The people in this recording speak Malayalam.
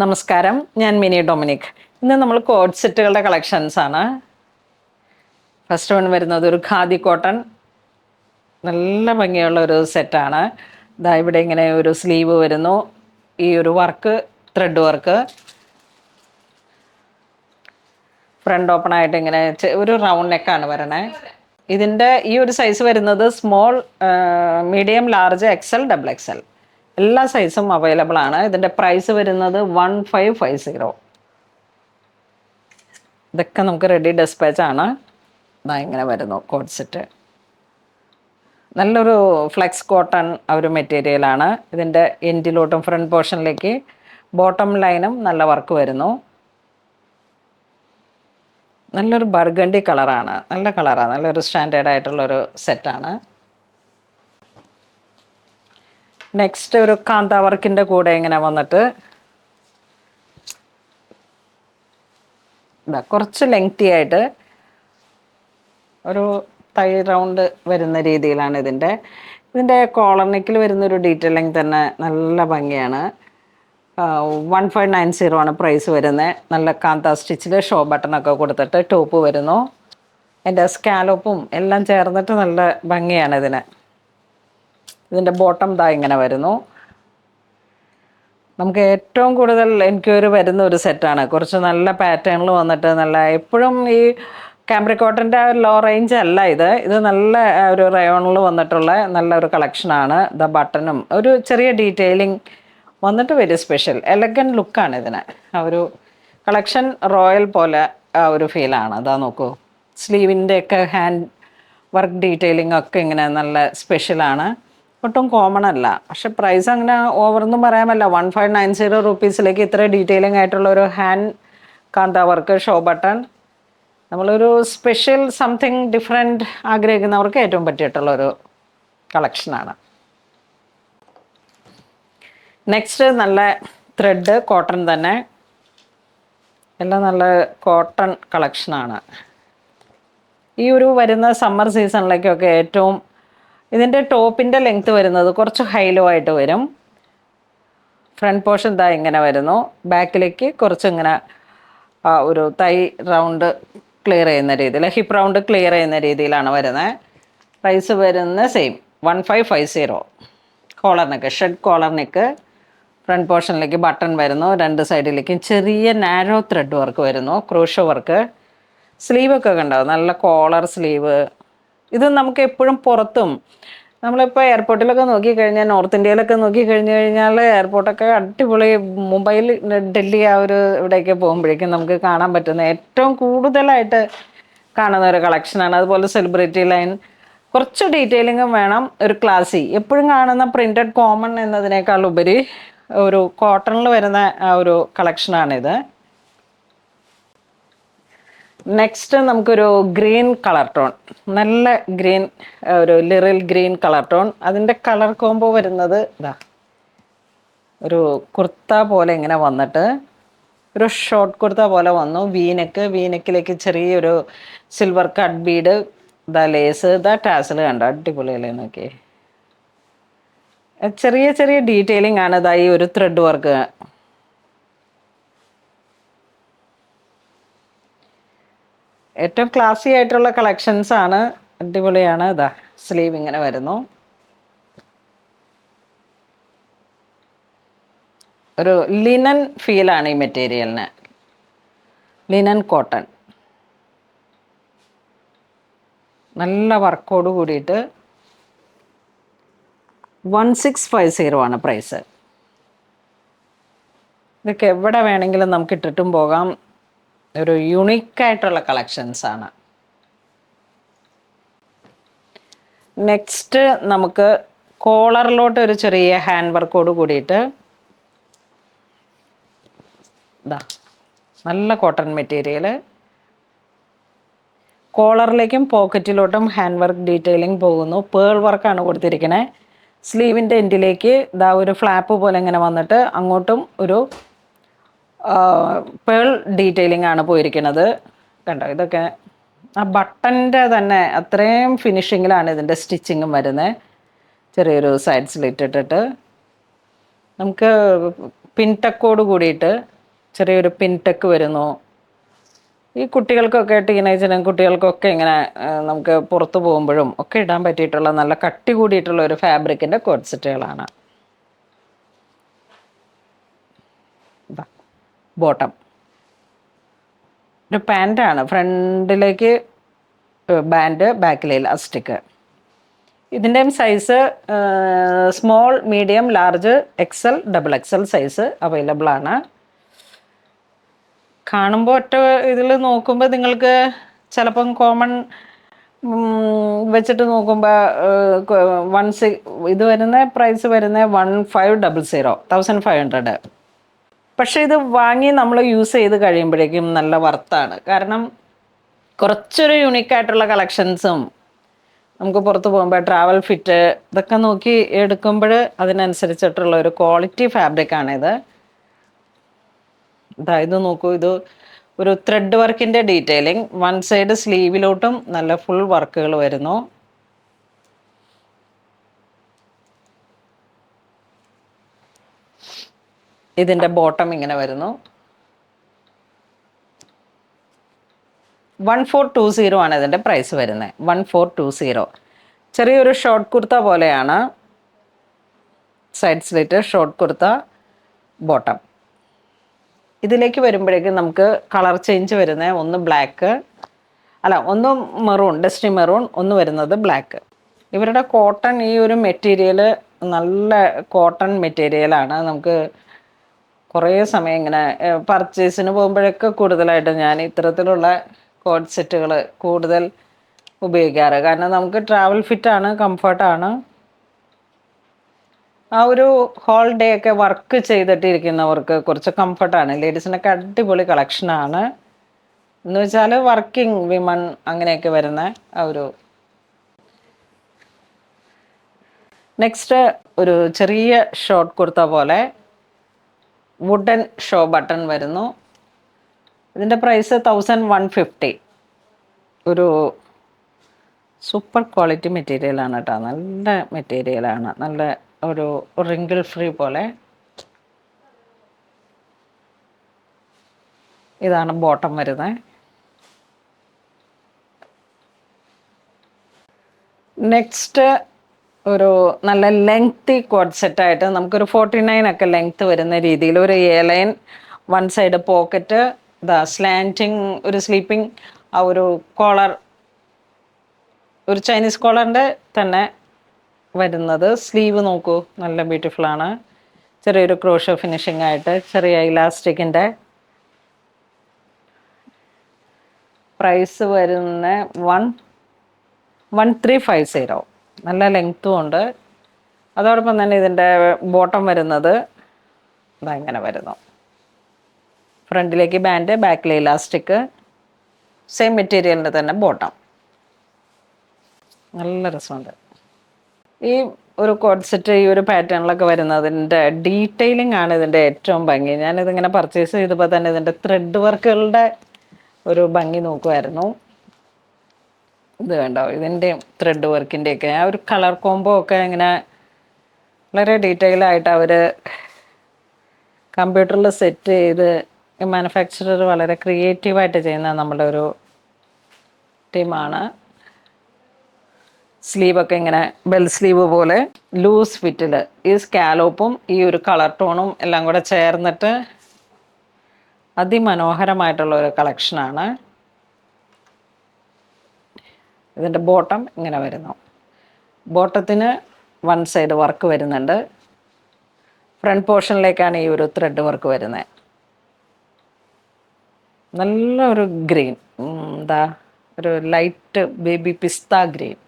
നമസ്കാരം, ഞാൻ മിനി ഡൊമിനിക്. ഇന്ന് നമ്മൾ കോഡ് സെറ്റുകളുടെ കളക്ഷൻസ് ആണ്. ഫസ്റ്റ് വൺ വരുന്നത് ഒരു ഖാദി കോട്ടൺ, നല്ല ഭംഗിയുള്ള ഒരു സെറ്റാണ്. ഇതാ ഇവിടെ ഇങ്ങനെ ഒരു സ്ലീവ് വരുന്നു, ഈ ഒരു work thread work, front open ആയിട്ട് ഇങ്ങനെ ഒരു റൗണ്ട് നെക്കാണ് വരണേ. ഇതിൻ്റെ ഈ ഒരു സൈസ് വരുന്നത് small, medium, large, XL, double XL എല്ലാ സൈസും അവൈലബിൾ ആണ്. ഇതിൻ്റെ പ്രൈസ് വരുന്നത് 1550. ഇതൊക്കെ നമുക്ക് റെഡി ഡെസ്പാച്ച് ആണ്. ഇതാ ഇങ്ങനെ വരുന്നു കോഡ് സെറ്റ്. നല്ലൊരു ഫ്ലെക്സ് കോട്ടൺ ഒരു മെറ്റീരിയലാണ്. ഇതിൻ്റെ എൻഡിലോട്ടും ഫ്രണ്ട് പോർഷനിലേക്ക് ബോട്ടം ലൈനും നല്ല വർക്ക് വരുന്നു. നല്ലൊരു ബർഗണ്ടി കളറാണ്, നല്ല കളറാണ്, നല്ലൊരു സ്റ്റാൻഡേർഡ് ആയിട്ടുള്ളൊരു സെറ്റാണ്. നെക്സ്റ്റ് ഒരു കാന്ത വർക്കിൻ്റെ കൂടെ ഇങ്ങനെ വന്നിട്ട് ഇതാ കുറച്ച് ലെങ്തി ആയിട്ട് ഒരു തൈ റൗണ്ട് വരുന്ന രീതിയിലാണ് ഇതിൻ്റെ കോളർ നെക്കിൽ വരുന്നൊരു ഡീറ്റെയിലിംഗ് തന്നെ നല്ല ഭംഗിയാണ്. 1590 ആണ് പ്രൈസ് വരുന്നത്. നല്ല കാന്ത സ്റ്റിച്ചിൽ ഷോ ബട്ടണൊക്കെ കൊടുത്തിട്ട് ടോപ്പ് വരുന്നു. അതിൻ്റെ സ്കാലോപ്പും എല്ലാം ചേർന്നിട്ട് നല്ല ഭംഗിയാണ് ഇതിൻ്റെ ബോട്ടം ദാ ഇങ്ങനെ വരുന്നു. നമുക്ക് ഏറ്റവും കൂടുതൽ എൻക്വയറി വരുന്ന ഒരു സെറ്റാണ്. കുറച്ച് നല്ല പാറ്റേണിൽ വന്നിട്ട് നല്ല, എപ്പോഴും ഈ കാംബ്രിക് കോട്ടൻ്റെ ലോ റേഞ്ച് അല്ല ഇത് നല്ല ഒരു റയോണിൽ വന്നിട്ടുള്ള നല്ലൊരു കളക്ഷനാണ്. ദ ബട്ടണും ഒരു ചെറിയ ഡീറ്റെയിലിംഗ് വന്നിട്ട് വെരി സ്പെഷ്യൽ എലഗൻറ്റ് ലുക്കാണ് ഇതിന്. ആ ഒരു കളക്ഷൻ റോയൽ പോലെ ആ ഒരു ഫീലാണ്. അതാ നോക്കൂ, സ്ലീവിൻ്റെയൊക്കെ ഹാൻഡ് വർക്ക് ഡീറ്റെയിലിംഗ് ഒക്കെ ഇങ്ങനെ നല്ല സ്പെഷ്യലാണ്, ഒട്ടും കോമൺ അല്ല. പക്ഷെ പ്രൈസ് അങ്ങനെ ഓവറൊന്നും പറയാമല്ല. 1590 റുപ്പീസിലേക്ക് ഇത്ര ഡീറ്റെയിലിംഗ് ആയിട്ടുള്ള ഒരു ഹാൻഡ് കാന്ത വർക്ക് ഷോ ബട്ടൺ, നമ്മളൊരു സ്പെഷ്യൽ സംതിങ് ഡിഫറെൻറ്റ് ആഗ്രഹിക്കുന്നവർക്ക് ഏറ്റവും പറ്റിയിട്ടുള്ളൊരു കളക്ഷനാണ്. നെക്സ്റ്റ് നല്ല ത്രെഡ് കോട്ടൺ തന്നെ, എല്ലാം നല്ല കോട്ടൺ കളക്ഷനാണ്. ഈ ഒരു വരുന്ന സമ്മർ സീസണിലേക്കൊക്കെ ഏറ്റവും ഇതിൻ്റെ ടോപ്പിൻ്റെ ലെങ്ത്ത് വരുന്നത് കുറച്ച് ഹൈലോ ആയിട്ട് വരും. ഫ്രണ്ട് പോർഷൻ ഇതാ ഇങ്ങനെ വരുന്നു. ബാക്കിലേക്ക് കുറച്ച് ഇങ്ങനെ ഒരു തൈ റൗണ്ട് ക്ലിയർ ചെയ്യുന്ന രീതിയിൽ, ഹിപ്പ് റൗണ്ട് ക്ലിയർ ചെയ്യുന്ന രീതിയിലാണ് വരുന്നത്. പ്രൈസ് വരുന്ന സെയിം 1550. കോളർ നെക്ക്, ഷെഡ് കോളർ നെക്ക്, ഫ്രണ്ട് പോർഷനിലേക്ക് ബട്ടൺ വരുന്നു, രണ്ട് സൈഡിലേക്കും ചെറിയ നാരോ ത്രെഡ് വർക്ക് വരുന്നു, ക്രോഷോ വർക്ക്. സ്ലീവൊക്കെ കണ്ടാവും, നല്ല കോളർ സ്ലീവ്. ഇത് നമുക്ക് എപ്പോഴും പുറത്തും, നമ്മളിപ്പോൾ എയർപോർട്ടിലൊക്കെ നോക്കിക്കഴിഞ്ഞാൽ, നോർത്ത് ഇന്ത്യയിലൊക്കെ നോക്കിക്കഴിഞ്ഞ് കഴിഞ്ഞാൽ എയർപോർട്ടൊക്കെ അടിപൊളി. മുംബൈയിൽ, ഡൽഹി ആ ഒരു ഇവിടെയൊക്കെ പോകുമ്പോഴേക്കും നമുക്ക് കാണാൻ പറ്റുന്ന ഏറ്റവും കൂടുതലായിട്ട് കാണുന്ന ഒരു കളക്ഷനാണ്. അതുപോലെ സെലിബ്രിറ്റി ലൈൻ, കുറച്ച് ഡീറ്റെയിലിങ്ങും വേണം, ഒരു ക്ലാസി. എപ്പോഴും കാണുന്ന പ്രിൻറ്റഡ് കോമൺ എന്നതിനേക്കാൾ ഉപരി ഒരു കോട്ടണിൽ വരുന്ന ആ ഒരു കളക്ഷനാണിത്. നെക്സ്റ്റ് നമുക്കൊരു ഗ്രീൻ കളർ ടോൺ, നല്ല ഗ്രീൻ, ഒരു ലിറിൽ ഗ്രീൻ കളർ ടോൺ. അതിൻ്റെ കളർ കോംബോ വരുന്നത് ഇതാ ഒരു കുർത്ത പോലെ ഇങ്ങനെ വന്നിട്ട് ഒരു ഷോർട്ട് കുർത്ത പോലെ വന്നു. വീനെക്കിലേക്ക് ചെറിയൊരു സിൽവർ കട്ട് ബീഡ്, ഇതാ ലേസ്, ഇതാ ടാസൽ കണ്ടോ, അടിപൊളിയല്ലേ നോക്കി. ചെറിയ ചെറിയ ഡീറ്റെയിലിംഗ് ആണ് ഇതാ ഈ ഒരു ത്രെഡ് വർക്ക്. ഏറ്റവും ക്ലാസി ആയിട്ടുള്ള കളക്ഷൻസ് ആണ്, അടിപൊളിയാണ്. ഇതാ സ്ലീവ് ഇങ്ങനെ വരുന്നു, ഒരു ലിനൻ ഫീലാണ് ഈ മെറ്റീരിയലിന്, ലിനൻ കോട്ടൺ. നല്ല വർക്കോട് കൂടിയിട്ട് 1650 ആണ് പ്രൈസ്. ഇതൊക്കെ എവിടെ വേണമെങ്കിലും നമുക്ക് ഇട്ടിട്ടും പോകാം, ഒരു യുണീക്കായിട്ടുള്ള കളക്ഷൻസ് ആണ്. നെക്സ്റ്റ് നമുക്ക് കോളറിലോട്ട് ഒരു ചെറിയ ഹാൻഡ് വർക്കോട് കൂടിയിട്ട് ഇതാ നല്ല കോട്ടൺ മെറ്റീരിയൽ, കോളറിലേക്കും പോക്കറ്റിലോട്ടും ഹാൻഡ് വർക്ക് ഡീറ്റെയിലിംഗ് പോകുന്നു. പേൾ വർക്കാണ് കൊടുത്തിരിക്കുന്നത്. സ്ലീവിൻ്റെ എൻഡിലേക്ക് ഇതാ ഒരു ഫ്ലാപ്പ് പോലെ ഇങ്ങനെ വന്നിട്ട് അങ്ങോട്ടും ഒരു പേൾ ഡീറ്റെയിലിംഗ് ആണ് പോയിരിക്കുന്നത്. കണ്ടോ, ഇതൊക്കെ ആ ബട്ടൻ്റെ തന്നെ അത്രയും ഫിനിഷിങ്ങിലാണ് ഇതിൻ്റെ സ്റ്റിച്ചിങ്ങും വരുന്നത്. ചെറിയൊരു സൈഡ് സ്ലിറ്റ് ഇട്ടിട്ട് നമുക്ക് പിൻടെക്കോട് കൂടിയിട്ട് ചെറിയൊരു പിൻടെക്ക് വരുന്നു. ഈ കുട്ടികൾക്കൊക്കെ ടീനേജിനും കുട്ടികൾക്കൊക്കെ ഇങ്ങനെ നമുക്ക് പുറത്തു പോകുമ്പോഴും ഒക്കെ ഇടാൻ പറ്റിയിട്ടുള്ള നല്ല കട്ടി കൂടിയിട്ടുള്ള ഒരു ഫാബ്രിക്കിൻ്റെ കോഡ് സെറ്റുകളാണ്. ബോട്ടം ഒരു പാൻറ്റാണ്, ഫ്രണ്ടിലേക്ക് ബാൻഡ്, ബാക്കിൽ ഇലാസ്റ്റിക്. ഇതിൻ്റെയും size small, medium, large, XL, double XL size available ആണ്. കാണുമ്പോൾ ഒറ്റ ഇതിൽ നോക്കുമ്പോൾ നിങ്ങൾക്ക് ചിലപ്പം കോമൺ വെച്ചിട്ട് നോക്കുമ്പോൾ ഇത് വരുന്ന പ്രൈസ് വരുന്ന 1500, 1500. പക്ഷേ ഇത് വാങ്ങി നമ്മൾ യൂസ് ചെയ്ത് കഴിയുമ്പോഴേക്കും നല്ല വർത്താണ്. കാരണം കുറച്ചൊരു യുണീക്കായിട്ടുള്ള കളക്ഷൻസും നമുക്ക് പുറത്ത് പോകുമ്പോൾ ട്രാവൽ ഫിറ്റ് ഇതൊക്കെ നോക്കി എടുക്കുമ്പോൾ അതിനനുസരിച്ചിട്ടുള്ള ഒരു ക്വാളിറ്റി ഫാബ്രിക്കാണിത്. ഇത് നോക്കൂ, ഇത് ഒരു ത്രെഡ് വർക്കിൻ്റെ ഡീറ്റെയിലിംഗ്. വൺ സൈഡ് സ്ലീവിലോട്ടും നല്ല ഫുൾ വർക്കുകൾ വരുന്നു. ഇതിൻ്റെ ബോട്ടം ഇങ്ങനെ വരുന്നു. 1420 ആണ് ഇതിൻ്റെ പ്രൈസ് വരുന്നത്. 1420. ചെറിയൊരു ഷോർട്ട് കുർത്ത പോലെയാണ്. Side slit short kurta, bottom. ഇതിലേക്ക് വരുമ്പോഴേക്കും നമുക്ക് കളർ ചേഞ്ച് വരുന്നത് ഒന്ന് ബ്ലാക്ക്, ഒന്ന് മെറൂൺ, ഡസ്റ്റി മെറൂൺ, ഒന്ന് വരുന്നത് ബ്ലാക്ക്. ഇവരുടെ കോട്ടൺ, ഈ ഒരു മെറ്റീരിയൽ നല്ല കോട്ടൺ മെറ്റീരിയലാണ്. നമുക്ക് കുറേ സമയം ഇങ്ങനെ പർച്ചേസിന് പോകുമ്പോഴൊക്കെ കൂടുതലായിട്ട് ഞാൻ ഇത്തരത്തിലുള്ള കോഡ് സെറ്റുകൾ കൂടുതൽ ഉപയോഗിക്കാറ്. കാരണം നമുക്ക് ട്രാവൽ ഫിറ്റാണ്, കംഫർട്ടാണ്. ആ ഒരു ഹോൾ ഡേ ഒക്കെ വർക്ക് ചെയ്തിട്ടിരിക്കുന്നവർക്ക് കുറച്ച് കംഫർട്ടാണ്. ലേഡീസിനൊക്കെ അടിപൊളി കളക്ഷനാണ്. എന്ന് വെച്ചാൽ വർക്കിംഗ് വിമൺ അങ്ങനെയൊക്കെ വരുന്ന ആ ഒരു. നെക്സ്റ്റ് ഒരു ചെറിയ ഷോർട്ട് കുർത്ത പോലെ വുഡൻ ഷോ ബട്ടൺ വരുന്നു. ഇതിൻ്റെ പ്രൈസ് 1150. ഒരു സൂപ്പർ ക്വാളിറ്റി മെറ്റീരിയലാണ് കേട്ടോ. നല്ല മെറ്റീരിയലാണ്, നല്ല ഒരു റിങ്കിൾ ഫ്രീ പോലെ. ഇതാണ് ബോട്ടം വരുന്നത്. നെക്സ്റ്റ് ഒരു നല്ല ലെങ്തി കോഡ് സെറ്റായിട്ട് നമുക്കൊരു 49 ഒക്കെ ലെങ്ത്ത് വരുന്ന രീതിയിൽ ഒരു ലൈൻ, വൺ സൈഡ് പോക്കറ്റ്, സ്ലാൻറ്റിങ് ഒരു സ്ലീപ്പിംഗ്, ആ ഒരു കോളർ, ഒരു ചൈനീസ് കോളറിൻ്റെ തന്നെ വരുന്നത്. സ്ലീവ് നോക്കൂ, നല്ല ബ്യൂട്ടിഫുൾ ആണ്. ചെറിയൊരു ക്രോഷോ ഫിനിഷിംഗ് ആയിട്ട് ചെറിയ ഇലാസ്റ്റിക്കിൻ്റെ. പ്രൈസ് വരുന്ന 1350. നല്ല ലെങ്ത്തും ഉണ്ട്. അതോടൊപ്പം തന്നെ ഇതിൻ്റെ ബോട്ടം വരുന്നത് ഇങ്ങനെ വരുന്നു. ഫ്രണ്ടിലേക്ക് ബാൻഡ്, ബാക്കിൽ ഇലാസ്റ്റിക്, സെയിം മെറ്റീരിയലിൻ്റെ തന്നെ ബോട്ടം. നല്ല രസമുണ്ട്. ഈ ഒരു കോഡ് സെറ്റ്, ഈ ഒരു പാറ്റേണിലൊക്കെ വരുന്നതിൻ്റെ ഡീറ്റെയിലിംഗ് ആണ് ഇതിൻ്റെ ഏറ്റവും ഭംഗി. ഞാനിതിങ്ങനെ പർച്ചേസ് ചെയ്തപ്പോൾ തന്നെ ഇതിൻ്റെ ത്രെഡ് വർക്കുകളുടെ ഒരു ഭംഗി നോക്കുമായിരുന്നു. ഇത് കണ്ടോ, ഇതിൻ്റെ ത്രെഡ് വർക്കിൻ്റെയൊക്കെ ആ ഒരു കളർ കോംബോ ഒക്കെ ഇങ്ങനെ വളരെ ഡീറ്റെയിൽ ആയിട്ട് അവർ കമ്പ്യൂട്ടറിൽ സെറ്റ് ചെയ്ത്, മാനുഫാക്ചറർ വളരെ ക്രിയേറ്റീവായിട്ട് ചെയ്യുന്ന നമ്മുടെ ഒരു ടീമാണ്. സ്ലീവൊക്കെ ഇങ്ങനെ ബെൽ സ്ലീവ് പോലെ ലൂസ് ഫിറ്റിൽ, ഈ സ്കാലോപ്പും ഈ ഒരു കളർ ടോണും എല്ലാം കൂടെ ചേർന്നിട്ട് അതിമനോഹരമായിട്ടുള്ള ഒരു കളക്ഷനാണ്. ഇതിൻ്റെ ബോട്ടം ഇങ്ങനെ വരുന്നു. ബോട്ടത്തിന് വൺ സൈഡ് വർക്ക് വരുന്നുണ്ട്. ഫ്രണ്ട് പോർഷനിലേക്കാണ് ഈ ഒരു ത്രെഡ് വർക്ക് വരുന്നത്. നല്ല ഒരു ഗ്രീൻ, ഒരു ലൈറ്റ് ബേബി പിസ്ത ഗ്രീൻ.